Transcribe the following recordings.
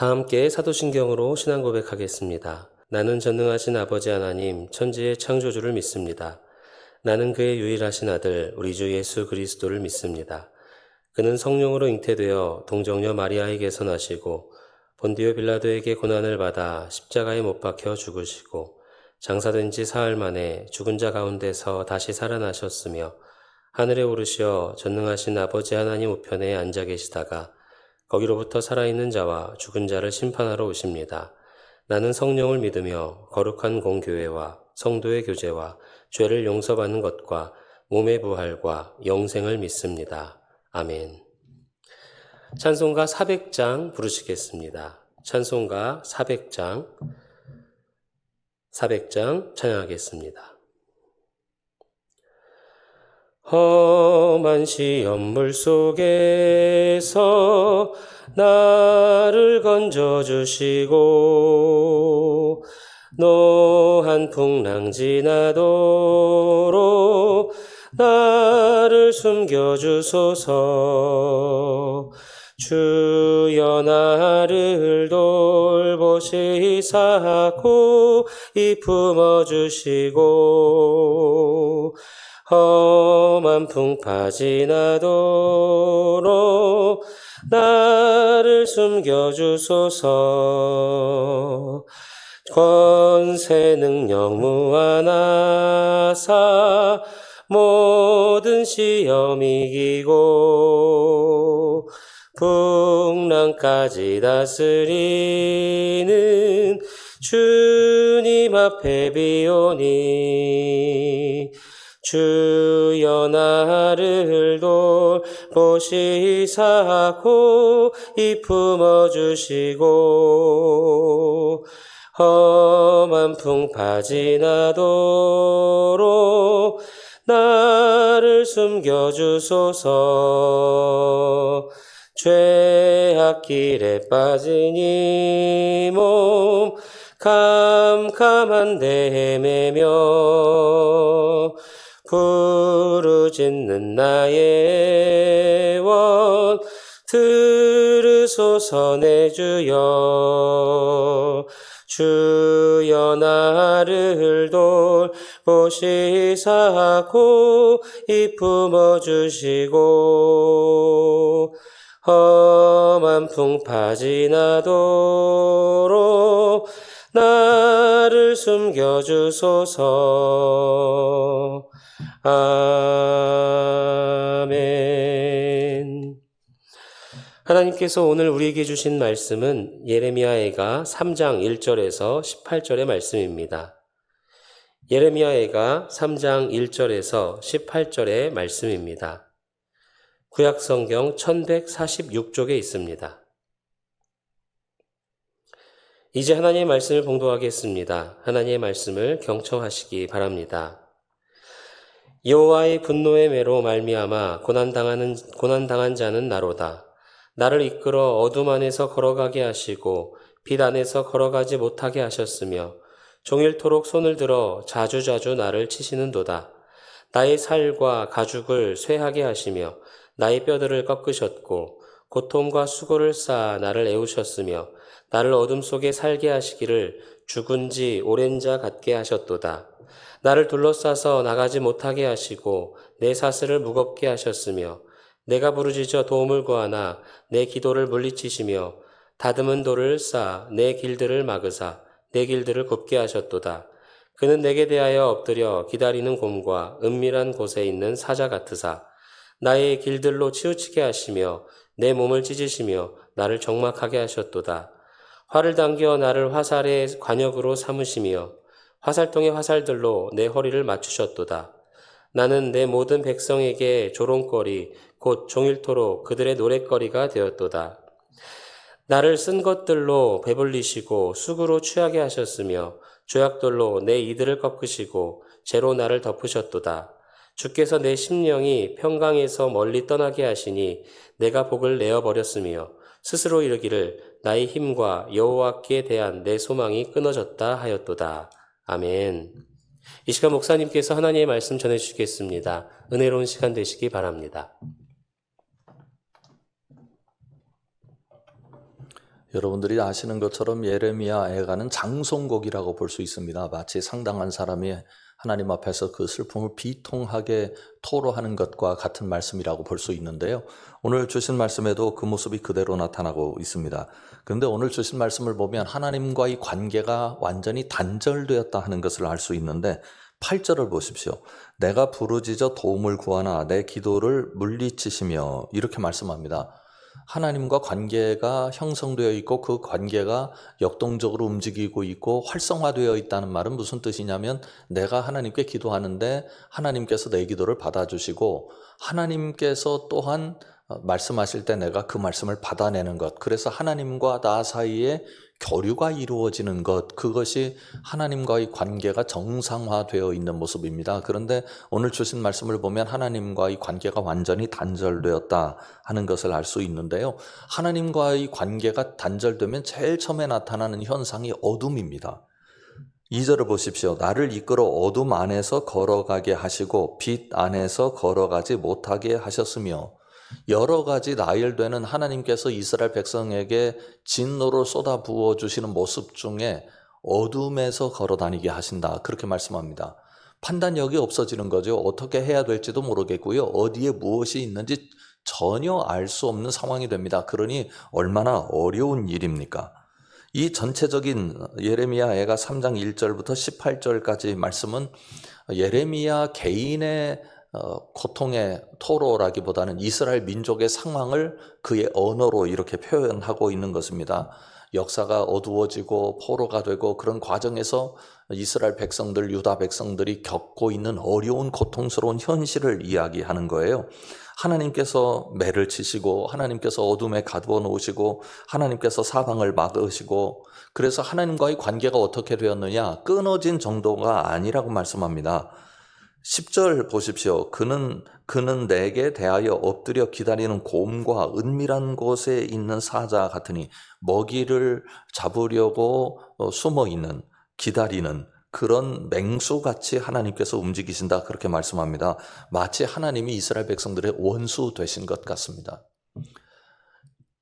다 함께 사도신경으로 신앙 고백하겠습니다. 나는 전능하신 아버지 하나님, 천지의 창조주를 믿습니다. 나는 그의 유일하신 아들, 우리 주 예수 그리스도를 믿습니다. 그는 성령으로 잉태되어 동정녀 마리아에게서 나시고 본디오 빌라도에게 고난을 받아 십자가에 못 박혀 죽으시고 장사된 지 사흘 만에 죽은 자 가운데서 다시 살아나셨으며 하늘에 오르시어 전능하신 아버지 하나님 우편에 앉아 계시다가 거기로부터 살아있는 자와 죽은 자를 심판하러 오십니다. 나는 성령을 믿으며 거룩한 공교회와 성도의 교제와 죄를 용서받는 것과 몸의 부활과 영생을 믿습니다. 아멘. 찬송가 400장 부르시겠습니다. 찬송가 400장 찬양하겠습니다. 험한 시험물 속에서 나를 건져주시고 노한 풍랑 지나도록 나를 숨겨주소서. 주여 나를 돌보시사 고이 품어주시고 험한 풍파 지나도록 나를 숨겨주소서. 권세 능력 무한하사 모든 시험 이기고 풍랑까지 다스리는 주님 앞에 비오니 주여 나를 돌보시사 고이 품어주시고 험한 풍파 지나도록 나를 숨겨주소서. 죄악 길에 빠진 이 몸 캄캄한데 헤매며 부르짖는 나의 원 들으소서. 내 주여 주여 나를 돌보시사 고이 품어주시고 험한 풍파 지나도록 나를 숨겨주소서. 아멘. 하나님께서 오늘 우리에게 주신 말씀은 예레미야애가 3장 1절에서 18절의 말씀입니다. 예레미야애가 3장 1절에서 18절의 말씀입니다. 구약성경 1146쪽에 있습니다. 이제 하나님의 말씀을 봉독하겠습니다. 하나님의 말씀을 경청하시기 바랍니다. 여호와의 분노의 매로 말미암아 고난당한 자는 나로다. 나를 이끌어 어둠 안에서 걸어가게 하시고 빛 안에서 걸어가지 못하게 하셨으며 종일토록 손을 들어 자주자주 나를 치시는도다. 나의 살과 가죽을 쇠하게 하시며 나의 뼈들을 꺾으셨고 고통과 수고를 쌓아 나를 애우셨으며 나를 어둠 속에 살게 하시기를 죽은 지 오랜 자 같게 하셨도다. 나를 둘러싸서 나가지 못하게 하시고 내 사슬을 무겁게 하셨으며 내가 부르짖어 도움을 구하나 내 기도를 물리치시며 다듬은 돌을 쌓아 내 길들을 막으사 내 길들을 굽게 하셨도다. 그는 내게 대하여 엎드려 기다리는 곰과 은밀한 곳에 있는 사자 같으사 나의 길들로 치우치게 하시며 내 몸을 찢으시며 나를 적막하게 하셨도다. 활을 당겨 나를 화살의 관역으로 삼으시며 화살통의 화살들로 내 허리를 맞추셨도다. 나는 내 모든 백성에게 조롱거리 곧 종일토록 그들의 노랫거리가 되었도다. 나를 쓴 것들로 배불리시고 쑥으로 취하게 하셨으며 조약돌로 내 이들을 꺾으시고 재로 나를 덮으셨도다. 주께서 내 심령이 평강에서 멀리 떠나게 하시니 내가 복을 내어버렸으며 스스로 이르기를 나의 힘과 여호와께 대한 내 소망이 끊어졌다 하였도다. 아멘. 이 시간 목사님께서 하나님의 말씀 전해주시겠습니다. 은혜로운 시간 되시기 바랍니다. 여러분들이 아시는 것처럼 예레미야 애가는 장송곡이라고 볼 수 있습니다. 마치 상당한 사람이 하나님 앞에서 그 슬픔을 비통하게 토로하는 것과 같은 말씀이라고 볼 수 있는데요. 오늘 주신 말씀에도 그 모습이 그대로 나타나고 있습니다. 그런데 오늘 주신 말씀을 보면 하나님과의 관계가 완전히 단절되었다 하는 것을 알 수 있는데 8절을 보십시오. 내가 부르짖어 도움을 구하나 내 기도를 물리치시며 이렇게 말씀합니다. 하나님과 관계가 형성되어 있고 그 관계가 역동적으로 움직이고 있고 활성화되어 있다는 말은 무슨 뜻이냐면 내가 하나님께 기도하는데 하나님께서 내 기도를 받아주시고 하나님께서 또한 말씀하실 때 내가 그 말씀을 받아내는 것, 그래서 하나님과 나 사이에 교류가 이루어지는 것, 그것이 하나님과의 관계가 정상화되어 있는 모습입니다. 그런데 오늘 주신 말씀을 보면 하나님과의 관계가 완전히 단절되었다 하는 것을 알 수 있는데요. 하나님과의 관계가 단절되면 제일 처음에 나타나는 현상이 어둠입니다. 2절을 보십시오. 나를 이끌어 어둠 안에서 걸어가게 하시고 빛 안에서 걸어가지 못하게 하셨으며, 여러 가지 나열되는 하나님께서 이스라엘 백성에게 진노를 쏟아 부어 주시는 모습 중에 어둠에서 걸어 다니게 하신다, 그렇게 말씀합니다. 판단력이 없어지는 거죠. 어떻게 해야 될지도 모르겠고요. 어디에 무엇이 있는지 전혀 알 수 없는 상황이 됩니다. 그러니 얼마나 어려운 일입니까? 이 전체적인 예레미야 애가 3장 1절부터 18절까지 말씀은 예레미야 개인의 고통의 토로라기보다는 이스라엘 민족의 상황을 그의 언어로 이렇게 표현하고 있는 것입니다. 역사가 어두워지고 포로가 되고 그런 과정에서 이스라엘 백성들, 유다 백성들이 겪고 있는 어려운 고통스러운 현실을 이야기하는 거예요. 하나님께서 매를 치시고 하나님께서 어둠에 가두어 놓으시고 하나님께서 사방을 막으시고, 그래서 하나님과의 관계가 어떻게 되었느냐, 끊어진 정도가 아니라고 말씀합니다. 10절 보십시오. 그는 내게 대하여 엎드려 기다리는 곰과 은밀한 곳에 있는 사자 같으니, 먹이를 잡으려고 숨어 있는, 기다리는 그런 맹수같이 하나님께서 움직이신다, 그렇게 말씀합니다. 마치 하나님이 이스라엘 백성들의 원수 되신 것 같습니다.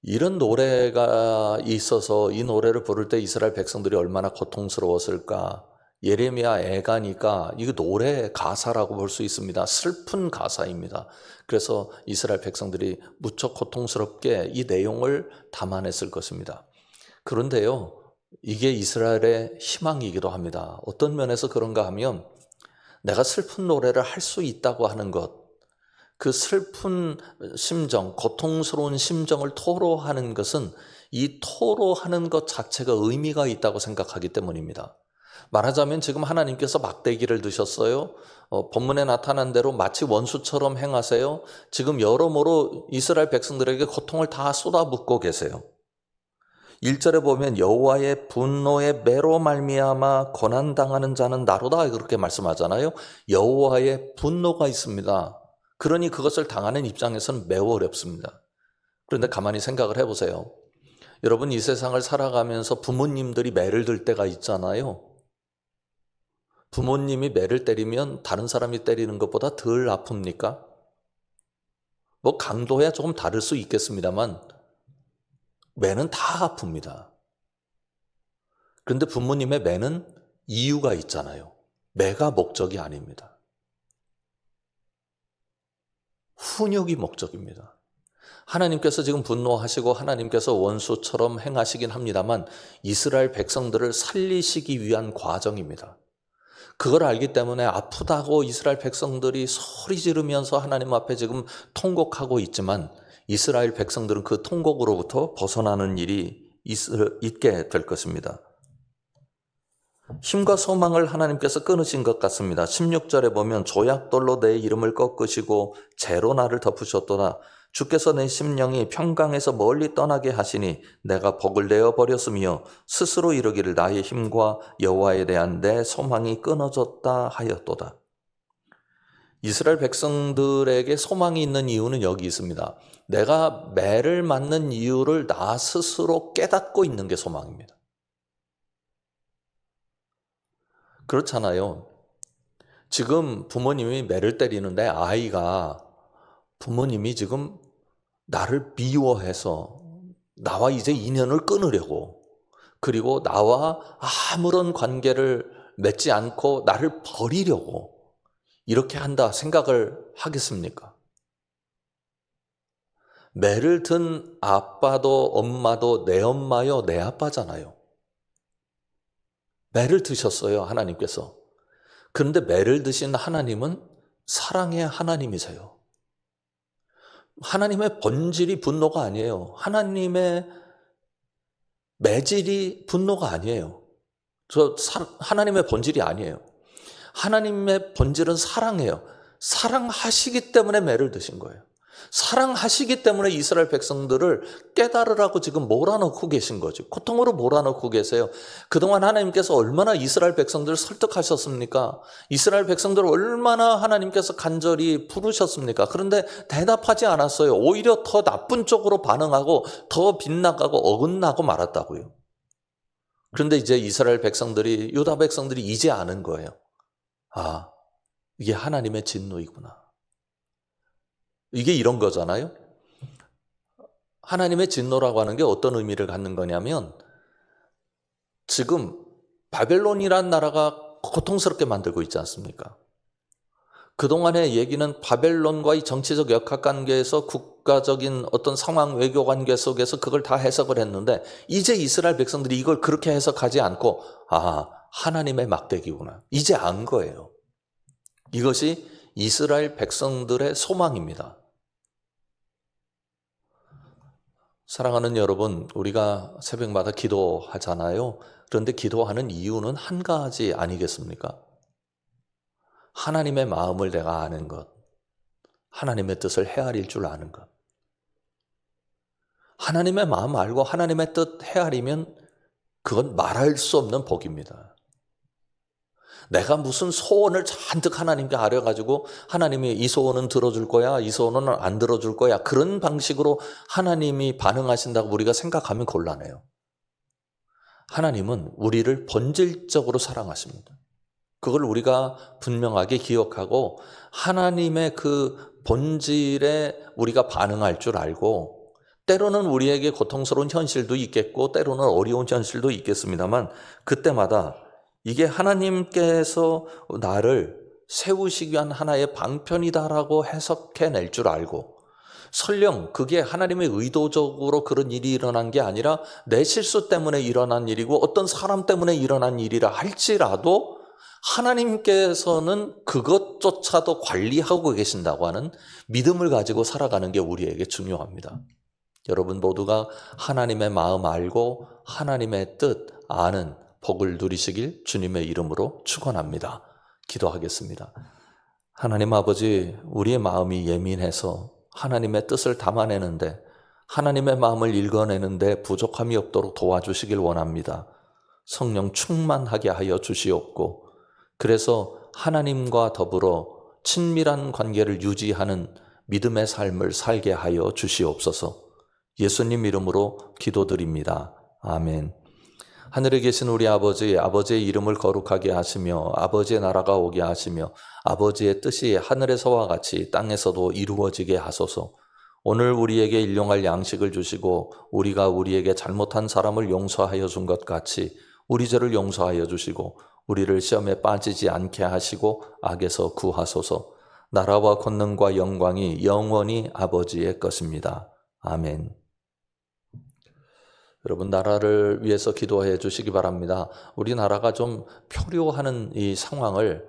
이런 노래가 있어서 이 노래를 부를 때 이스라엘 백성들이 얼마나 고통스러웠을까. 예레미야 애가니까 이거 노래 가사라고 볼 수 있습니다. 슬픈 가사입니다. 그래서 이스라엘 백성들이 무척 고통스럽게 이 내용을 담아냈을 것입니다. 그런데요, 이게 이스라엘의 희망이기도 합니다. 어떤 면에서 그런가 하면 내가 슬픈 노래를 할 수 있다고 하는 것, 그 슬픈 심정, 고통스러운 심정을 토로하는 것은 이 토로하는 것 자체가 의미가 있다고 생각하기 때문입니다. 말하자면 지금 하나님께서 막대기를 드셨어요. 본문에 나타난 대로 마치 원수처럼 행하세요. 지금 여러모로 이스라엘 백성들에게 고통을 다 쏟아붓고 계세요. 1절에 보면 여호와의 분노의 매로 말미암아 고난당하는 자는 나로다, 그렇게 말씀하잖아요. 여호와의 분노가 있습니다. 그러니 그것을 당하는 입장에서는 매우 어렵습니다. 그런데 가만히 생각을 해보세요. 여러분, 이 세상을 살아가면서 부모님들이 매를 들 때가 있잖아요. 부모님이 매를 때리면 다른 사람이 때리는 것보다 덜 아픕니까? 뭐 강도야 조금 다를 수 있겠습니다만 매는 다 아픕니다. 그런데 부모님의 매는 이유가 있잖아요. 매가 목적이 아닙니다. 훈육이 목적입니다. 하나님께서 지금 분노하시고 하나님께서 원수처럼 행하시긴 합니다만 이스라엘 백성들을 살리시기 위한 과정입니다. 그걸 알기 때문에 아프다고 이스라엘 백성들이 소리 지르면서 하나님 앞에 지금 통곡하고 있지만 이스라엘 백성들은 그 통곡으로부터 벗어나는 일이 있게 될 것입니다. 힘과 소망을 하나님께서 끊으신 것 같습니다. 16절에 보면 조약돌로 내 이름을 꺾으시고 재로 나를 덮으셨도다. 주께서 내 심령이 평강에서 멀리 떠나게 하시니 내가 복을 내어 버렸으며 스스로 이르기를 나의 힘과 여호와에 대한 내 소망이 끊어졌다 하였도다. 이스라엘 백성들에게 소망이 있는 이유는 여기 있습니다. 내가 매를 맞는 이유를 나 스스로 깨닫고 있는 게 소망입니다. 그렇잖아요. 지금 부모님이 매를 때리는데 아이가 부모님이 지금 나를 미워해서 나와 이제 인연을 끊으려고, 그리고 나와 아무런 관계를 맺지 않고 나를 버리려고 이렇게 한다 생각을 하겠습니까? 매를 든 아빠도 엄마도 내 엄마요 내 아빠잖아요. 매를 드셨어요, 하나님께서. 그런데 매를 드신 하나님은 사랑의 하나님이세요. 하나님의 본질이 분노가 아니에요. 하나님의 매질이 분노가 아니에요. 하나님의 본질이 아니에요. 하나님의 본질은 사랑이에요. 사랑하시기 때문에 매를 드신 거예요. 사랑하시기 때문에 이스라엘 백성들을 깨달으라고 지금 몰아넣고 계신 거죠. 고통으로 몰아넣고 계세요. 그동안 하나님께서 얼마나 이스라엘 백성들을 설득하셨습니까? 이스라엘 백성들을 얼마나 하나님께서 간절히 부르셨습니까? 그런데 대답하지 않았어요. 오히려 더 나쁜 쪽으로 반응하고 더 빗나가고 어긋나고 말았다고요. 그런데 이제 이스라엘 백성들이, 유다 백성들이 이제 아는 거예요. 아, 이게 하나님의 진노이구나. 이게 이런 거잖아요. 하나님의 진노라고 하는 게 어떤 의미를 갖는 거냐면, 지금 바벨론이란 나라가 고통스럽게 만들고 있지 않습니까? 그동안의 얘기는 바벨론과의 정치적 역학관계에서 국가적인 어떤 상황 외교관계 속에서 그걸 다 해석을 했는데, 이제 이스라엘 백성들이 이걸 그렇게 해석하지 않고 하나님의 막대기구나, 이제 안 거예요. 이것이 이스라엘 백성들의 소망입니다. 사랑하는 여러분, 우리가 새벽마다 기도하잖아요. 그런데 기도하는 이유는 한 가지 아니겠습니까? 하나님의 마음을 내가 아는 것, 하나님의 뜻을 헤아릴 줄 아는 것. 하나님의 마음 알고 하나님의 뜻 헤아리면 그건 말할 수 없는 복입니다. 내가 무슨 소원을 잔뜩 하나님께 아려가지고 하나님이 이 소원은 들어줄 거야, 이 소원은 안 들어줄 거야, 그런 방식으로 하나님이 반응하신다고 우리가 생각하면 곤란해요. 하나님은 우리를 본질적으로 사랑하십니다. 그걸 우리가 분명하게 기억하고 하나님의 그 본질에 우리가 반응할 줄 알고, 때로는 우리에게 고통스러운 현실도 있겠고 때로는 어려운 현실도 있겠습니다만, 그때마다 이게 하나님께서 나를 세우시기 위한 하나의 방편이다라고 해석해낼 줄 알고, 설령 그게 하나님의 의도적으로 그런 일이 일어난 게 아니라 내 실수 때문에 일어난 일이고 어떤 사람 때문에 일어난 일이라 할지라도 하나님께서는 그것조차도 관리하고 계신다고 하는 믿음을 가지고 살아가는 게 우리에게 중요합니다. 여러분 모두가 하나님의 마음 알고 하나님의 뜻 아는 복을 누리시길 주님의 이름으로 축원합니다. 기도하겠습니다. 하나님 아버지, 우리의 마음이 예민해서 하나님의 뜻을 담아내는데, 하나님의 마음을 읽어내는데 부족함이 없도록 도와주시길 원합니다. 성령 충만하게 하여 주시옵고, 그래서 하나님과 더불어 친밀한 관계를 유지하는 믿음의 삶을 살게 하여 주시옵소서. 예수님 이름으로 기도드립니다. 아멘. 하늘에 계신 우리 아버지, 아버지의 이름을 거룩하게 하시며 아버지의 나라가 오게 하시며 아버지의 뜻이 하늘에서와 같이 땅에서도 이루어지게 하소서. 오늘 우리에게 일용할 양식을 주시고 우리가 우리에게 잘못한 사람을 용서하여 준 것 같이 우리 죄를 용서하여 주시고 우리를 시험에 빠지지 않게 하시고 악에서 구하소서. 나라와 권능과 영광이 영원히 아버지의 것입니다. 아멘. 여러분, 나라를 위해서 기도해 주시기 바랍니다. 우리나라가 좀 표류하는 이 상황을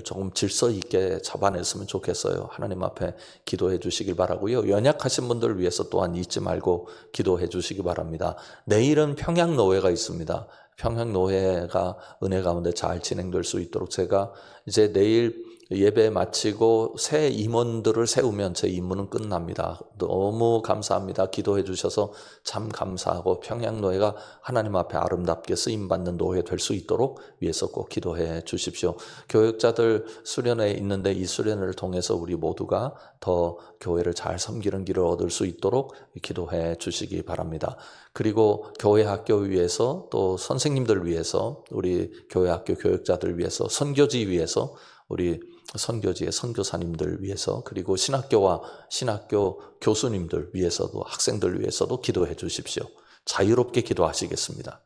조금 질서 있게 잡아냈으면 좋겠어요. 하나님 앞에 기도해 주시길 바라고요. 연약하신 분들을 위해서 또한 잊지 말고 기도해 주시기 바랍니다. 내일은 평양노회가 있습니다. 평양노회가 은혜 가운데 잘 진행될 수 있도록 제가 이제 내일 예배 마치고 새 임원들을 세우면 제 임무는 끝납니다. 너무 감사합니다. 기도해 주셔서 참 감사하고 평양노회가 하나님 앞에 아름답게 쓰임받는 노회 될 수 있도록 위해서 꼭 기도해 주십시오. 교역자들 수련회 있는데 이 수련회를 통해서 우리 모두가 더 교회를 잘 섬기는 길을 얻을 수 있도록 기도해 주시기 바랍니다. 그리고 교회 학교 위해서 또 선생님들 위해서 우리 교회 학교 교역자들 위해서 선교지 위해서 우리 선교지의 선교사님들 위해서 그리고 신학교와 신학교 교수님들 위해서도 학생들 위해서도 기도해 주십시오. 자유롭게 기도하시겠습니다.